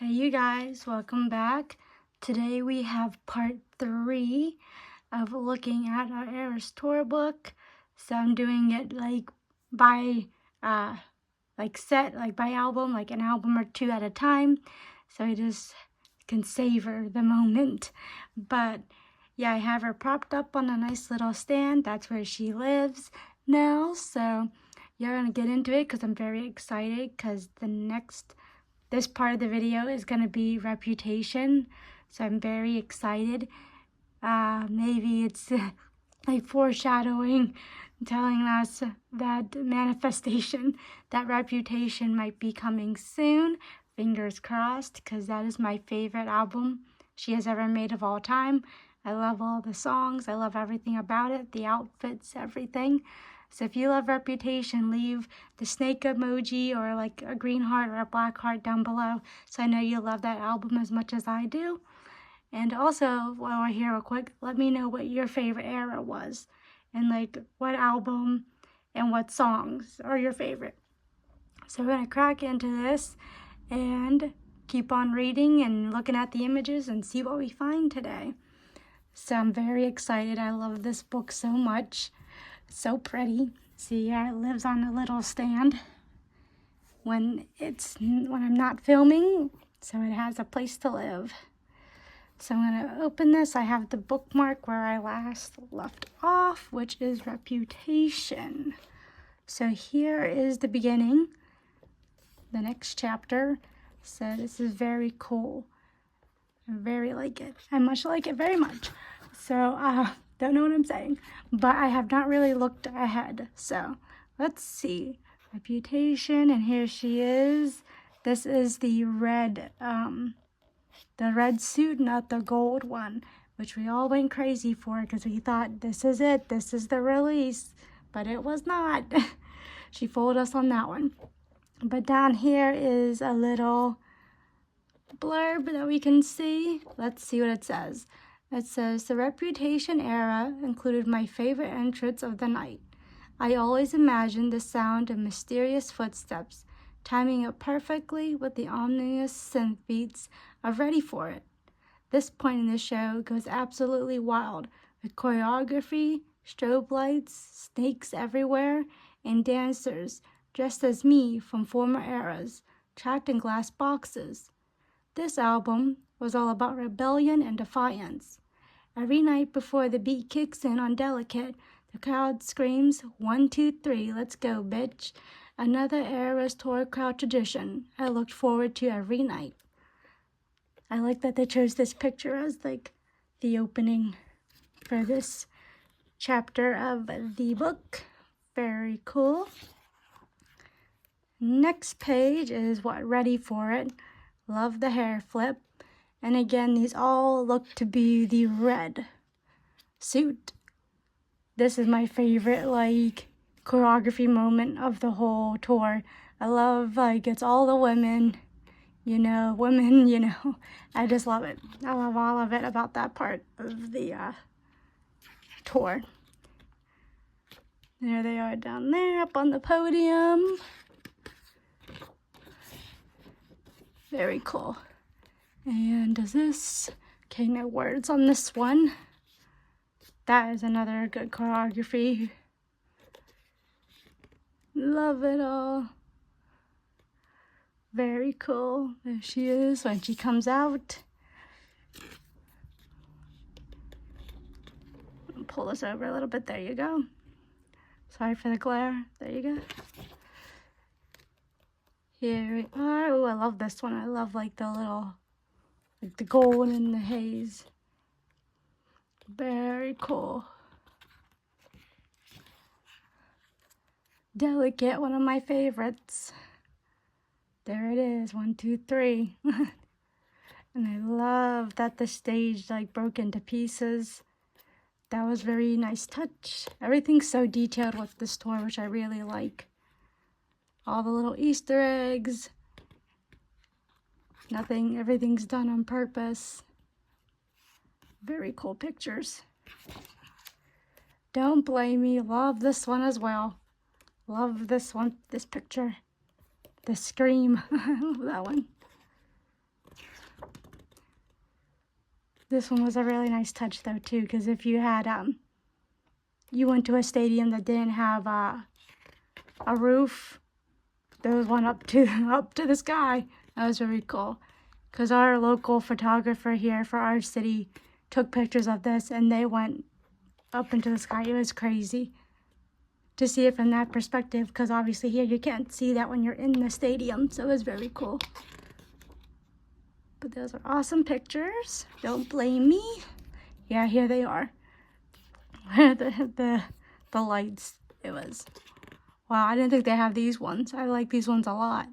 Hey you guys, welcome back. Today we have part 3 of looking at our Eras Tour book. So I'm doing it by by album, like an album or two at a time. So I just can savor the moment. But yeah, I have her propped up on a nice little stand. That's where she lives now. So yeah, we're gonna get into it because I'm very excited because this part of the video is going to be reputation, so I'm very excited. Maybe it's like foreshadowing, telling us that manifestation, that reputation might be coming soon. Fingers crossed, because that is my favorite album she has ever made of all time. I love all the songs. I love everything about it, the outfits, everything. So if you love Reputation, leave the snake emoji or like a green heart or a black heart down below, so I know you love that album as much as I do. And also, while we're here real quick, let me know what your favorite era was, and like what album and what songs are your favorite. So we're gonna crack into this and keep on reading and looking at the images and see what we find today. So I'm very excited. I love this book so much. So pretty. See, yeah, it lives on a little stand when I'm not filming, so it has a place to live. So I'm gonna open this. I have the bookmark where I last left off, which is Reputation. So here is the beginning, the next chapter. So this is very cool. I very like it. I much like it very much. So don't know what I'm saying, but I have not really looked ahead. So let's see. Reputation, and here she is. This is the red suit, not the gold one, which we all went crazy for because we thought this is it, this is the release, but it was not. She fooled us on that one. But down here is a little blurb that we can see. Let's see what it says. It says, the Reputation era included my favorite entrance of the night. I always imagined the sound of mysterious footsteps, timing it perfectly with the ominous synth beats of Ready For It. This point in the show goes absolutely wild, with choreography, strobe lights, snakes everywhere, and dancers dressed as me from former eras, trapped in glass boxes. This album was all about rebellion and defiance. Every night before the beat kicks in on Delicate, the crowd screams, 1, 2, 3, let's go, bitch. Another Eras Tour crowd tradition I looked forward to every night. I like that they chose this picture as like the opening for this chapter of the book. Very cool. Next page is what, Ready For It. Love the hair flip. And again, these all look to be the red suit. This is my favorite, like, choreography moment of the whole tour. I love, like, it's all the women, women. I just love it. I love all of it about that part of the tour. There they are down there up on the podium. Very cool. And does this, okay, no words on this one. That is another good choreography. Love it all. Very cool. There she is when she comes out. I'll pull this over a little bit. There you go. Sorry for the glare. There you go. Here we are. Oh, I love this one. I love like the little, like the gold and the haze. Very cool. Delicate, one of my favorites. There it is, 1, 2, 3. And I love that the stage like broke into pieces. That was very nice touch. Everything's so detailed with this tour, which I really like. All the little Easter eggs. Everything's done on purpose. Very cool pictures. Don't blame me. Love this one as well. Love this one, this picture. The scream. Love that one. This one was a really nice touch though too, because if you had you went to a stadium that didn't have a roof, there was one up to the sky. That was really cool, because our local photographer here for our city took pictures of this, and they went up into the sky. It was crazy to see it from that perspective, because obviously here you can't see that when you're in the stadium, so it was very cool. But those are awesome pictures. Don't blame me. Yeah, here they are. the lights. It was, wow, I didn't think they have these ones. I like these ones a lot.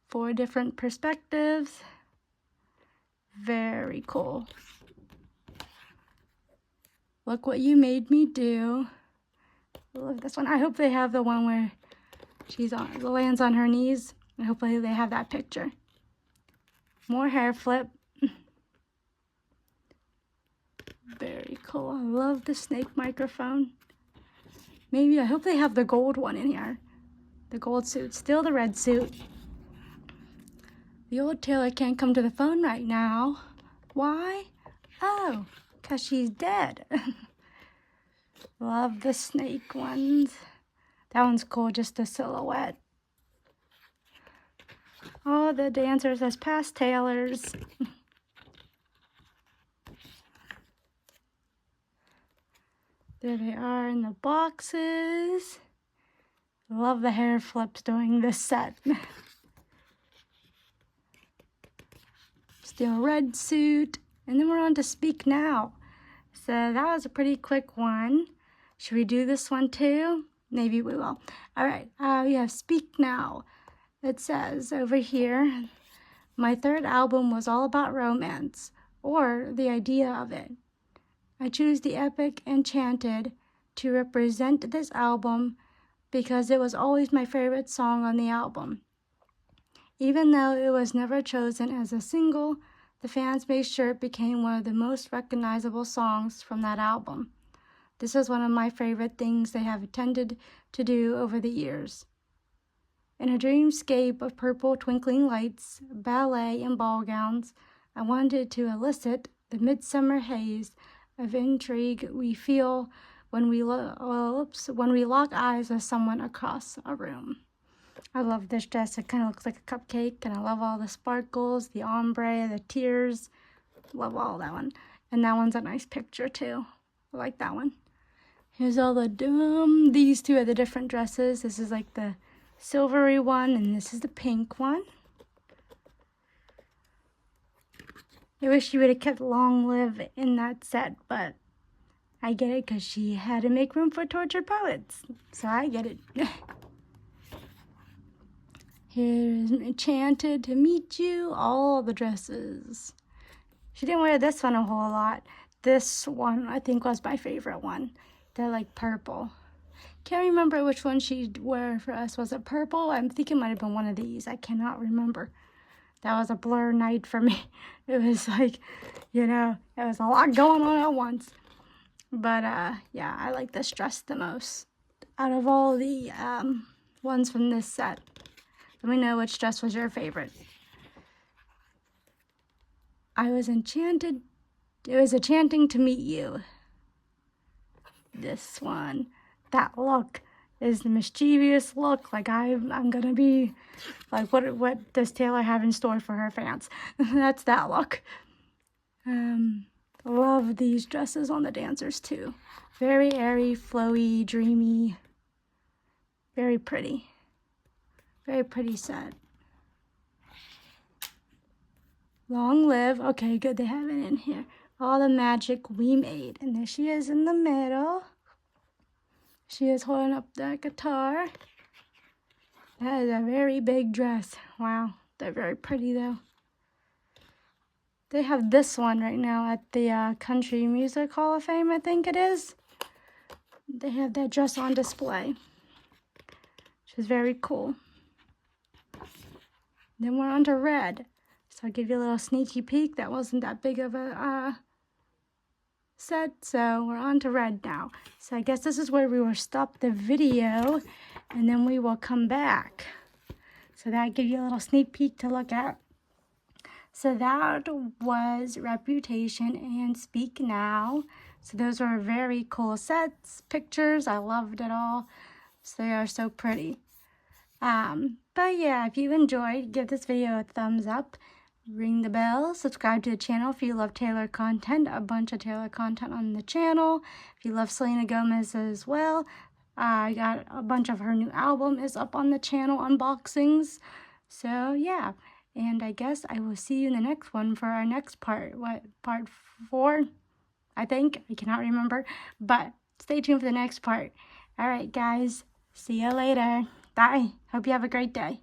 4 different perspectives. Very cool. Look what you made me do. I love this one. I hope they have the one where she's lands on her knees. And hopefully they have that picture. More hair flip. Very cool. I love the snake microphone. Maybe, I hope they have the gold one in here. The gold suit. Still the red suit. The old Taylor can't come to the phone right now. Why? Oh, because she's dead. Love the snake ones. That one's cool, just a silhouette. All the dancers as past Taylors. There they are in the boxes. Love the hair flips during this set. Still red suit. And then we're on to Speak Now. So that was a pretty quick one. Should we do this one too? Maybe we will. All right, we have Speak Now. It says over here, my 3rd album was all about romance, or the idea of it. I choose the epic Enchanted to represent this album because it was always my favorite song on the album. Even though it was never chosen as a single, the fans made sure it became one of the most recognizable songs from that album. This is one of my favorite things they have tended to do over the years. In a dreamscape of purple twinkling lights, ballet, and ball gowns, I wanted to elicit the midsummer haze of intrigue we feel when we lock eyes with someone across a room. I love this dress. It kind of looks like a cupcake, and I love all the sparkles, the ombre, the tears. Love all that one. And that one's a nice picture too. I like that one. Here's all the these 2 are the different dresses. This is like the silvery one, and this is the pink one. I wish you would have kept Long Live in that set, but I get it because she had to make room for Tortured Poets. So I get it. Here's Enchanted to Meet You, all the dresses. She didn't wear this one a whole lot. This one, I think, was my favorite one. They're like purple. Can't remember which one she wore for us. Was it purple? I think it might have been one of these. I cannot remember. That was a blur night for me. It was like, you know, it was a lot going on at once. But, yeah, I like this dress the most out of all the ones from this set. Let me know which dress was your favorite. I was enchanted. It was enchanting to meet you. This one. That look is the mischievous look. Like I'm gonna be like, what does Taylor have in store for her fans? That's that look. Love these dresses on the dancers too. Very airy, flowy, dreamy. Very pretty. Very pretty set. Long live. Okay, good. They have it in here. All the magic we made. And there she is in the middle. She is holding up that guitar. That is a very big dress. Wow. They're very pretty though. They have this one right now at the Country Music Hall of Fame, I think it is. They have that dress on display, which is very cool. Then we're on to red. So I'll give you a little sneaky peek. That wasn't that big of a set, so we're on to red now. So I guess this is where we will stop the video, and then we will come back. So that gives you a little sneak peek to look at. So that was Reputation and Speak Now. So those were very cool sets, pictures. I loved it all. So they are so pretty. But yeah, if you enjoyed, give this video a thumbs up, ring the bell, subscribe to the channel if you love Taylor content, a bunch of Taylor content on the channel. If you love Selena Gomez as well, I got a bunch of her new album is up on the channel, unboxings. So yeah, and I guess I will see you in the next one for our next part. What, part 4? I think. I cannot remember. But stay tuned for the next part. Alright guys, see you later. Bye. Hope you have a great day.